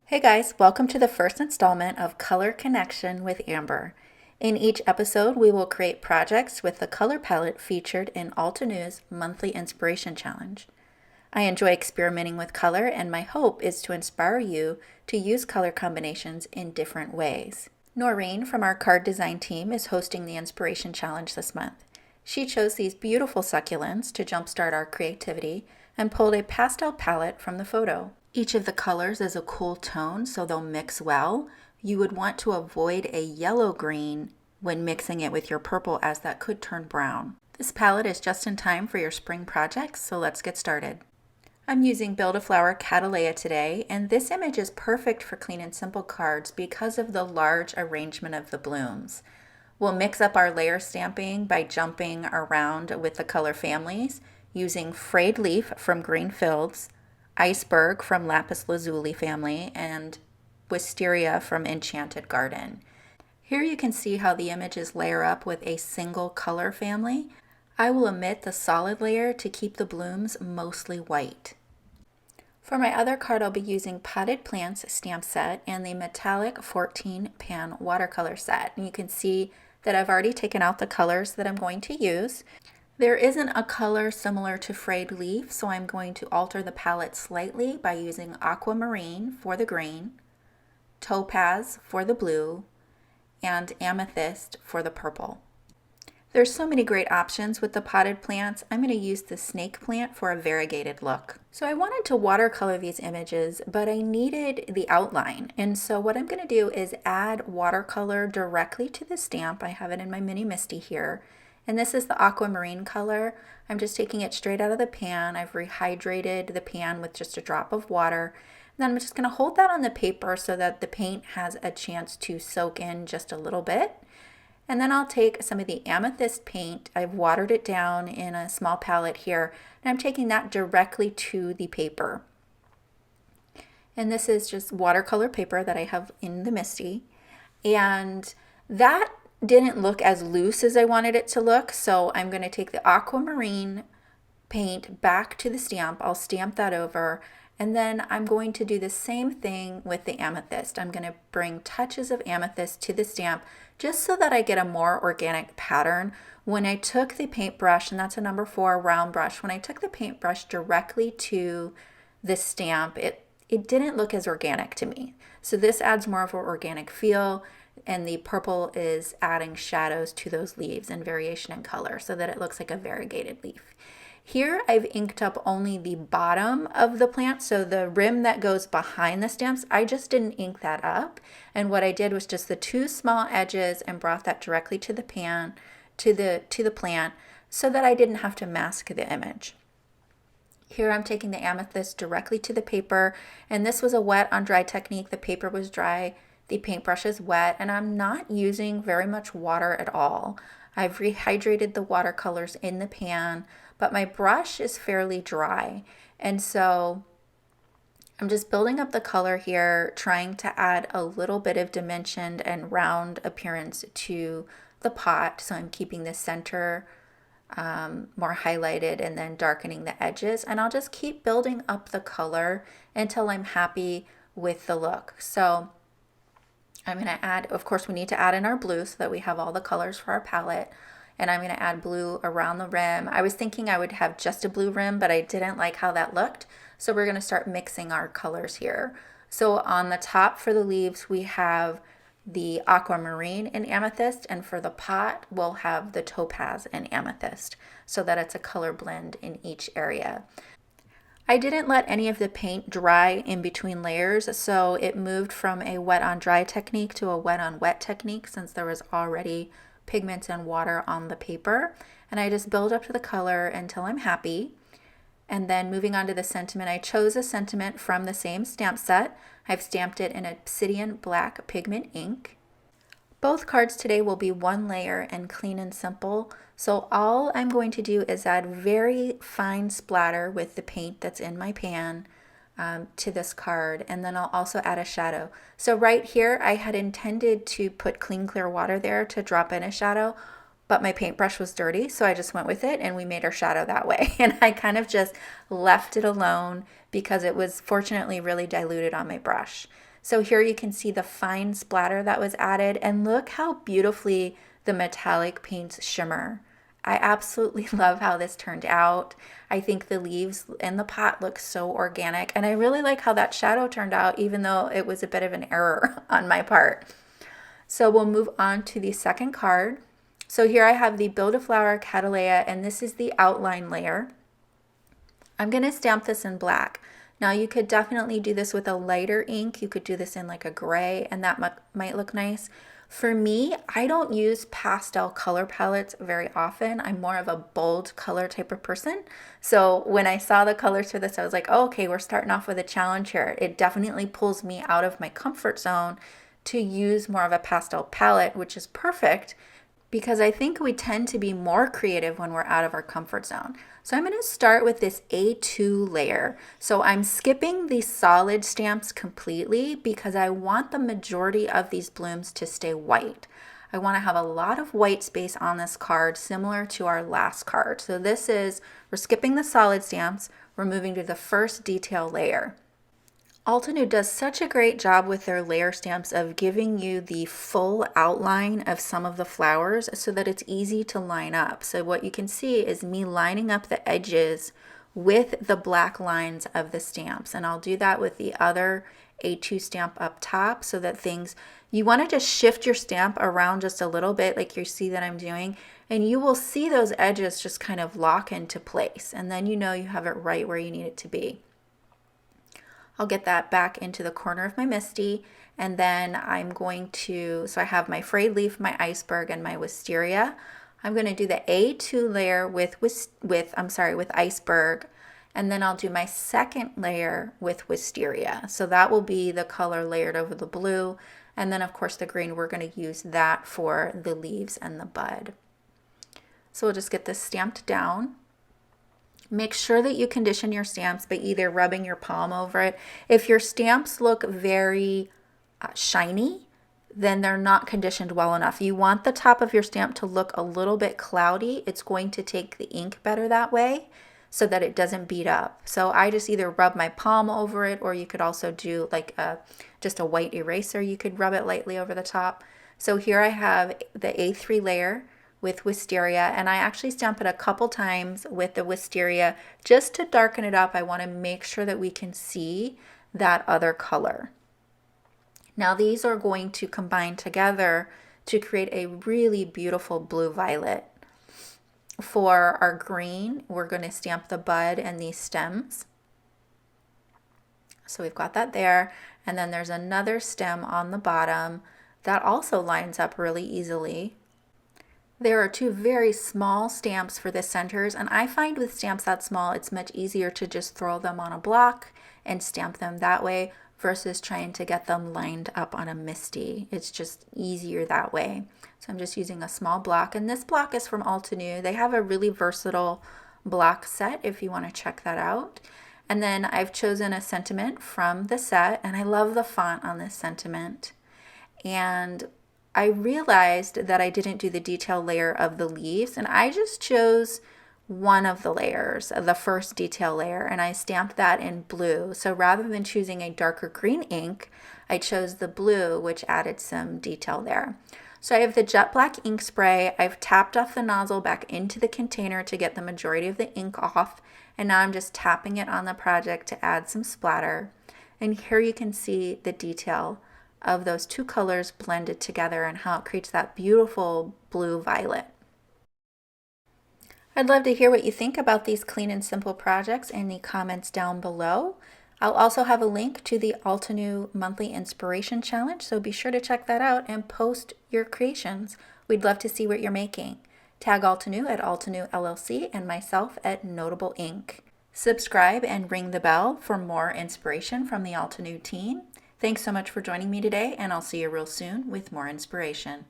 Hey guys, welcome to the first installment of Color Connection with Amber. In each episode, we will create projects with the color palette featured in Altenew's monthly inspiration challenge. I enjoy experimenting with color, and my hope is to inspire you to use color combinations in different ways. Noreen from our card design team is hosting the inspiration challenge this month. She chose these beautiful succulents to jumpstart our creativity and pulled a pastel palette from the photo. Each of the colors is a cool tone, so they'll mix well. You would want to avoid a yellow-green when mixing it with your purple, as that could turn brown. This palette is just in time for your spring projects, so let's get started. I'm using Build-A-Flower Cattleya today, and this image is perfect for clean and simple cards because of the large arrangement of the blooms. We'll mix up our layer stamping by jumping around with the color families, using Frayed Leaf from Green Fields, Iceberg from Lapis Lazuli family, and Wisteria from Enchanted Garden. Here you can see how the images layer up with a single color family. I will omit the solid layer to keep the blooms mostly white. For my other card, I'll be using Potted Plants stamp set and the metallic 14 pan watercolor set. And you can see that I've already taken out the colors that I'm going to use. There isn't a color similar to Frayed Leaf, so I'm going to alter the palette slightly by using Aquamarine for the green, Topaz for the blue, and Amethyst for the purple. There's so many great options with the potted plants. I'm going to use the snake plant for a variegated look. So I wanted to watercolor these images, but I needed the outline. And so what I'm going to do is add watercolor directly to the stamp. I have it in my mini Misty here. And this is the aquamarine color. I'm just taking it straight out of the pan. I've rehydrated the pan with just a drop of water. And then I'm just going to hold that on the paper so that the paint has a chance to soak in just a little bit. And then I'll take some of the amethyst paint. I've watered it down in a small palette here, and I'm taking that directly to the paper. And this is just watercolor paper that I have in the Misty. And that didn't look as loose as I wanted it to look, so I'm going to take the aquamarine paint back to the stamp. I'll stamp that over, and then I'm going to do the same thing with the amethyst. I'm going to bring touches of amethyst to the stamp just so that I get a more organic pattern. When I took the paintbrush, and that's a number 4 round brush, when I took the paintbrush directly to the stamp, it didn't look as organic to me. So this adds more of an organic feel, and the purple is adding shadows to those leaves and variation in color so that it looks like a variegated leaf. Here I've inked up only the bottom of the plant, so the rim that goes behind the stamps, I just didn't ink that up. And what I did was just the 2 small edges and brought that directly to the pan, to the plant, so that I didn't have to mask the image. Here I'm taking the amethyst directly to the paper, and this was a wet on dry technique. The paper was dry, the paintbrush is wet, and I'm not using very much water at all. I've rehydrated the watercolors in the pan, but my brush is fairly dry. And so I'm just building up the color here, trying to add a little bit of dimension and round appearance to the pot. So I'm keeping the center more highlighted and then darkening the edges. And I'll just keep building up the color until I'm happy with the look. So I'm going to add, of course, we need to add in our blue so that we have all the colors for our palette. And I'm going to add blue around the rim. I was thinking I would have just a blue rim, but I didn't like how that looked. So we're going to start mixing our colors here. So on the top for the leaves, we have the aquamarine and amethyst. And for the pot, we'll have the topaz and amethyst so that it's a color blend in each area. I didn't let any of the paint dry in between layers, so it moved from a wet on dry technique to a wet on wet technique since there was already pigments and water on the paper. And I just build up to the color until I'm happy. And then moving on to the sentiment, I chose a sentiment from the same stamp set. I've stamped it in Obsidian Black Pigment ink. Both cards today will be 1 layer and clean and simple. So all I'm going to do is add very fine splatter with the paint that's in my pan to this card, and then I'll also add a shadow. So right here I had intended to put clean clear water there to drop in a shadow, but my paintbrush was dirty, so I just went with it and we made our shadow that way. And I kind of just left it alone because it was fortunately really diluted on my brush. So here you can see the fine splatter that was added, and look how beautifully the metallic paints shimmer. I absolutely love how this turned out. I think the leaves in the pot look so organic, and I really like how that shadow turned out, even though it was a bit of an error on my part. So we'll move on to the second card. So here I have the Build a Flower Cattleya, and this is the outline layer. I'm going to stamp this in black. Now you could definitely do this with a lighter ink. You could do this in like a gray, and that might look nice. For me, I don't use pastel color palettes very often. I'm more of a bold color type of person. So when I saw the colors for this, I was like, oh, okay, we're starting off with a challenge here. It definitely pulls me out of my comfort zone to use more of a pastel palette, which is perfect because I think we tend to be more creative when we're out of our comfort zone. So I'm going to start with this A2 layer. So I'm skipping the solid stamps completely because I want the majority of these blooms to stay white. I want to have a lot of white space on this card, similar to our last card. So this is, we're skipping the solid stamps, we're moving to the first detail layer. Altenew does such a great job with their layer stamps of giving you the full outline of some of the flowers so that it's easy to line up. So what you can see is me lining up the edges with the black lines of the stamps. And I'll do that with the other A2 stamp up top so that you want to just shift your stamp around just a little bit like you see that I'm doing, and you will see those edges just kind of lock into place. And then you know you have it right where you need it to be. I'll get that back into the corner of my MISTI, and then I'm going to, so I have my frayed leaf, my iceberg, and my wisteria. I'm going to do the A2 layer with iceberg, and then I'll do my second layer with wisteria. So that will be the color layered over the blue, and then of course the green, we're going to use that for the leaves and the bud. So we'll just get this stamped down. Make sure that you condition your stamps by either rubbing your palm over it. If your stamps look very shiny, then they're not conditioned well enough. You want the top of your stamp to look a little bit cloudy. It's going to take the ink better that way so that it doesn't beat up. So I just either rub my palm over it, or you could also do like just a white eraser. You could rub it lightly over the top. So here I have the A3 layer with wisteria, and I actually stamp it a couple times with the wisteria just to darken it up. I want to make sure that we can see that other color. Now these are going to combine together to create a really beautiful blue violet. For our green, we're going to stamp the bud and these stems. So we've got that there, and then there's another stem on the bottom that also lines up really easily. There are two very small stamps for the centers, and I find with stamps that small, it's much easier to just throw them on a block and stamp them that way versus trying to get them lined up on a MISTI. It's just easier that way. So I'm just using a small block, and this block is from Altenew. They have a really versatile block set if you want to check that out. And then I've chosen a sentiment from the set, and I love the font on this sentiment. And I realized that I didn't do the detail layer of the leaves, and I just chose one of the layers, the first detail layer, and I stamped that in blue. So rather than choosing a darker green ink, I chose the blue, which added some detail there. So I have the jet black ink spray. I've tapped off the nozzle back into the container to get the majority of the ink off, and now I'm just tapping it on the project to add some splatter. And here you can see the detail of those two colors blended together and how it creates that beautiful blue violet. I'd love to hear what you think about these clean and simple projects in the comments down below. I'll also have a link to the Altenew Monthly Inspiration Challenge, so be sure to check that out and post your creations. We'd love to see what you're making. Tag Altenew at Altenew LLC and myself at Notable Ink. Subscribe and ring the bell for more inspiration from the Altenew team. Thanks so much for joining me today, and I'll see you real soon with more inspiration.